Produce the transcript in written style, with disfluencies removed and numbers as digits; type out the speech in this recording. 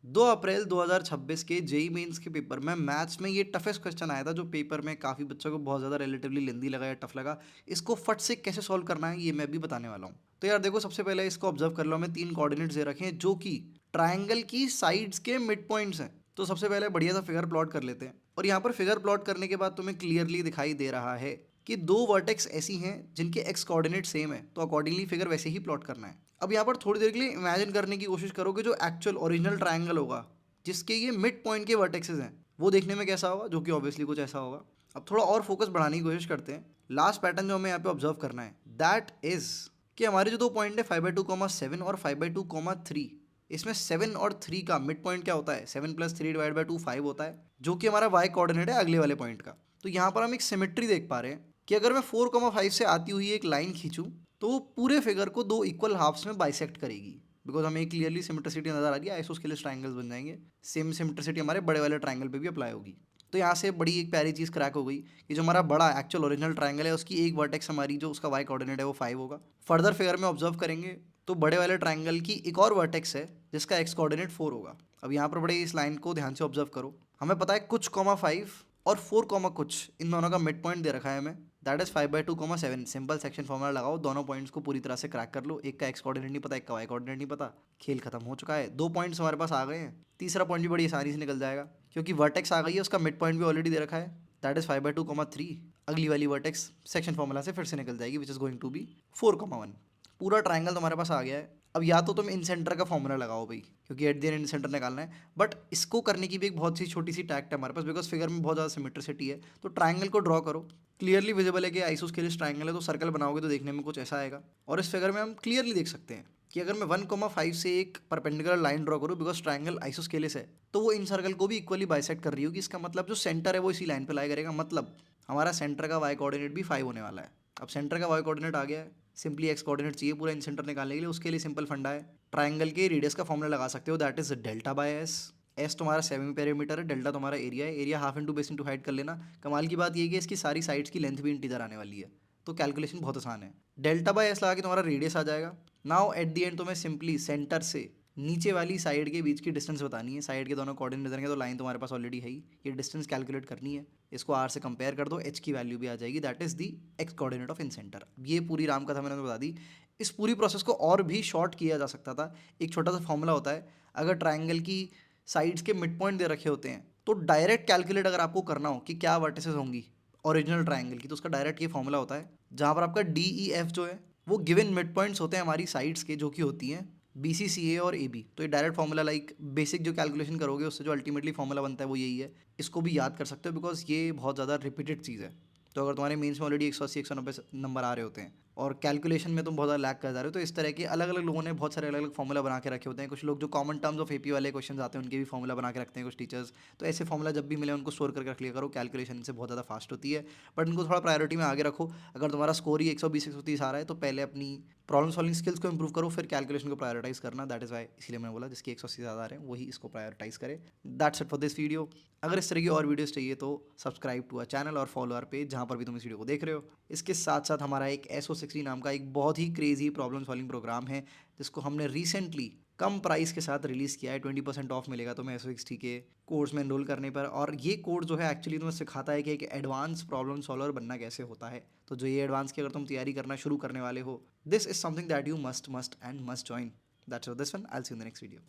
2 अप्रैल 2026 के JEE mains के paper में मैथ्स में ये टफेस्ट क्वेश्चन आया था, जो पेपर में काफ़ी बच्चों को बहुत ज़्यादा रिलेटिवली लेंदी लगा या टफ लगा। इसको फट से कैसे सॉल्व करना है ये मैं भी बताने वाला हूँ। तो यार देखो, सबसे पहले इसको ऑब्जर्व कर लो, हमें 3 कोऑर्डिनेट्स दे रखे हैं जो कि ट्राइंगल की साइड्स के मिड पॉइंट्स हैं। तो सबसे पहले बढ़िया सा फिगर प्लॉट कर लेते हैं, और यहाँ पर फिगर प्लॉट करने के बाद तुम्हें क्लियरली दिखाई दे रहा है कि दो वर्टेक्स ऐसी हैं जिनके एक्स कोऑर्डिनेट सेम है, तो अकॉर्डिंगली फिगर वैसे ही प्लॉट करना है। अब यहाँ पर थोड़ी देर के लिए इमेजिन करने की कोशिश करो कि जो एक्चुअल ओरिजिनल ट्राइंगल होगा जिसके ये मिड पॉइंट के वर्टेक्सेस हैं, वो देखने में कैसा होगा, जो कि ऑब्वियसली कुछ ऐसा होगा। अब थोड़ा और फोकस बढ़ाने की कोशिश करते हैं। लास्ट पैटर्न जो हमें यहाँ पे ऑब्जर्व करना है, दैट इज कि हमारे जो दो पॉइंट है 5/2, 7 और 5/2, 3, इसमें 7 और 3 का मिड पॉइंट क्या होता है, 7 + 3/2 5 होता है, जो कि हमारा वाई कोऑर्डिनेट है अगले वाले पॉइंट का। तो यहाँ पर हम एक सिमेट्री देख पा रहे हैं कि अगर मैं 4, 5 से आती हुई एक लाइन खींचूं तो वो पूरे फिगर को दो इक्वल हाफ्स में बाइसेक्ट करेगी। बिकॉज हमें क्लियरली सिमेट्रिसिटी नजर आ रही है, आइसोस्केलेस ट्रायंगल्स बन जाएंगे। सेम सिमेट्रिसिटी हमारे बड़े वाले ट्रायंगल पे भी अप्लाई होगी। तो यहाँ से बड़ी एक प्यारी चीज़ क्रैक हो गई कि जो हमारा बड़ा एक्चुअल ओरिजिनल ट्रायंगल है उसकी एक वर्टेक्स हमारी जो उसका वाई कोऑर्डिनेट है वो 5 होगा। फर्दर फिगर में ऑब्जर्व करेंगे तो बड़े वाले ट्रायंगल की एक और वर्टेक्स है जिसका एक्स कोऑर्डिनेट 4 होगा। अब यहाँ पर बड़े इस लाइन को ध्यान से ऑब्जर्व करो, हमें पता है कुछ कॉमा 5 और 4 कॉमा कुछ, इन दोनों का मिड पॉइंट दे रखा है हमें, that is 5/2, 7। Simple section formula लगाओ, दोनों पॉइंट्स को पूरी तरह से क्रैक कर लो। एक का एक्स कोऑर्डिनेट नहीं पता, एक का वाई कोऑर्डिनेट नहीं पता, खेल खत्म हो चुका है। दो पॉइंट्स हमारे पास आ गए हैं, तीसरा पॉइंट भी बड़ी आसानी से निकल जाएगा क्योंकि वर्टेक्स आ गई है, उसका मिड पॉइंट भी ऑलरेडी दे रखा है, दैट इज 5/2, 3। अगली वाली वर्टेक्स सेक्शन फॉर्मूला से फिर से निकल जाएगी, which is going to be 4, 1। पूरा ट्राइंगल तुम्हारे पास आ गया है। अब या तो तुम इन सेंटर का फॉर्मूला लगाओ भाई, क्योंकि at the and in centre निकालना है। बट इसको करने की भी एक बहुत सी छोटी सी टैक्ट है हमारे पास, बिकॉज फिगर में बहुत ज़्यादा सिमेट्रिसिटी है। तो ट्राइंगल को ड्रॉ करो, क्लियरली विजिबल है कि आइसोस्केलेस ट्राइंगल है, तो सर्कल बनाओगे तो देखने में कुछ ऐसा आएगा। और इस फिगर में हम क्लियरली देख सकते हैं कि अगर मैं 1, 5 से एक परपेंडिकुलर लाइन ड्रॉ करूँ, बिकॉज ट्राइंगल आइसोस्केलेस है, तो वो इन सर्कल को भी इक्वली बाइसेक्ट कर रही होगी। इसका मतलब जो सेंटर है वो इसी लाइन पे लाई करेगा, मतलब हमारा सेंटर का वाई कोऑर्डिनेट भी 5 होने वाला है। अब सेंटर का वाई कोऑर्डिनेट आ गया है, सिंपली एक्स कोऑर्डिनेट चाहिए पूरा इन सेंटर निकालने के लिए। उसके लिए सिंपल फंडा है, ट्राइंगल के रेडियस का फॉर्मूला लगा सकते हो, that is delta by S. S तुम्हारा सेमी पेरीमीटर है, डेल्टा तुम्हारा एरिया है, area half into base into height कर लेना। कमाल की बात ये है कि इसकी सारी साइड्स की लेंथ भी इंटीजर आने वाली है, तो कैलकुलेशन बहुत आसान है। डेल्टा बाय एस लगा के तुम्हारा रेडियस आ जाएगा। नाउ एट द एंड तुम्हें सिंपली सेंटर से नीचे वाली साइड के बीच की डिस्टेंस बतानी है। साइड के दोनों कोऑर्डिनेट देंगे तो लाइन तुम्हारे पास ऑलरेडी है ही, ये डिस्टेंस कैलकुलेट करनी है। इसको आर से कंपेयर कर दो, एच की वैल्यू भी आ जाएगी, that is the x coordinate of in centre. ये पूरी राम कथा मैंने बता दी। इस पूरी प्रोसेस को और भी शॉर्ट किया जा सकता था। एक छोटा सा फॉर्मूला होता है, अगर ट्राइंगल की साइड्स के मिड पॉइंट दे रखे होते हैं तो डायरेक्ट कैलकुलेट अगर आपको करना हो कि क्या वर्टिसेस होंगी ओरिजिनल ट्राइंगल की, तो उसका डायरेक्ट ये फॉर्मूला होता है, जहाँ पर आपका डी ई एफ जो है वो गिवन मिड पॉइंट्स होते हैं हमारी साइड्स के, जो कि होती हैं बी सी सी ए और ए बी। तो ये डायरेक्ट फॉर्मूला लाइक बेसिक जो कैलकुलेशन करोगे उससे जो अल्टीमेटली फॉर्मूला बनता है वो यही है। इसको भी याद कर सकते हो बिकॉज ये बहुत ज़्यादा रिपीटेड चीज़ है। तो अगर तुम्हारे मेंस में ऑलरेडी 180 190 नंबर आ रहे होते हैं और कैलकुलेशन में तुम बहुत ज़्यादा लैग कर जा रहे हो, तो इस तरह के अलग अलग लोगों ने बहुत सारे अलग अलग फॉर्मूला बना के रखे होते हैं। कुछ लोग जो कॉमन टर्म्स ऑफ एपी वाले क्वेश्चन आते हैं उनके भी फॉर्मूला बना के रखते हैं कुछ टीचर्स। तो ऐसे फॉर्मूला जब भी मिले उनको स्टोर करके रख लिया करो, कैलकुलेशन से बहुत ज़्यादा फास्ट होती है। बट इनको थोड़ा प्रायोरिटी में आगे रखो। अगर तुम्हारा स्कोर ही 120 130 आ रहा है तो पहले अपनी प्रॉब्लम सॉल्विंग स्किल्स को इंप्रूव करो, फिर कैलकुलेशन को प्रायोरिटाइज करना। दैट इज़ वाई, इसलिए मैंने बोला जिसकी 180 ज़्यादा आ रहे हैं वही इसको प्रायोरिटाइज करे। That's it for this video. अगर इस तरह की और वीडियोस चाहिए तो सब्सक्राइब टू अ चैनल और फॉलो आवर पेज जहाँ पर भी तुम इस वीडियो को देख रहे हो। इसके साथ साथ हमारा एक SO60 नाम का एक बहुत ही क्रेजी प्रॉब्लम सॉल्विंग प्रोग्राम है जिसको हमने रिसेंटली कम प्राइस के साथ रिलीज़ किया है। 20% ऑफ मिलेगा तुम्हें SO60 के कोर्स में एनरोल करने पर। और ये कोर्स जो है एक्चुअली तुम्हें सिखाता है कि एक एडवांस प्रॉब्लम सॉल्वर बनना कैसे होता है। तो जो ये एडवांस की अगर तुम तैयारी करना शुरू करने वाले हो, this is something that you must and must join. That's this one, I will see you in the next video.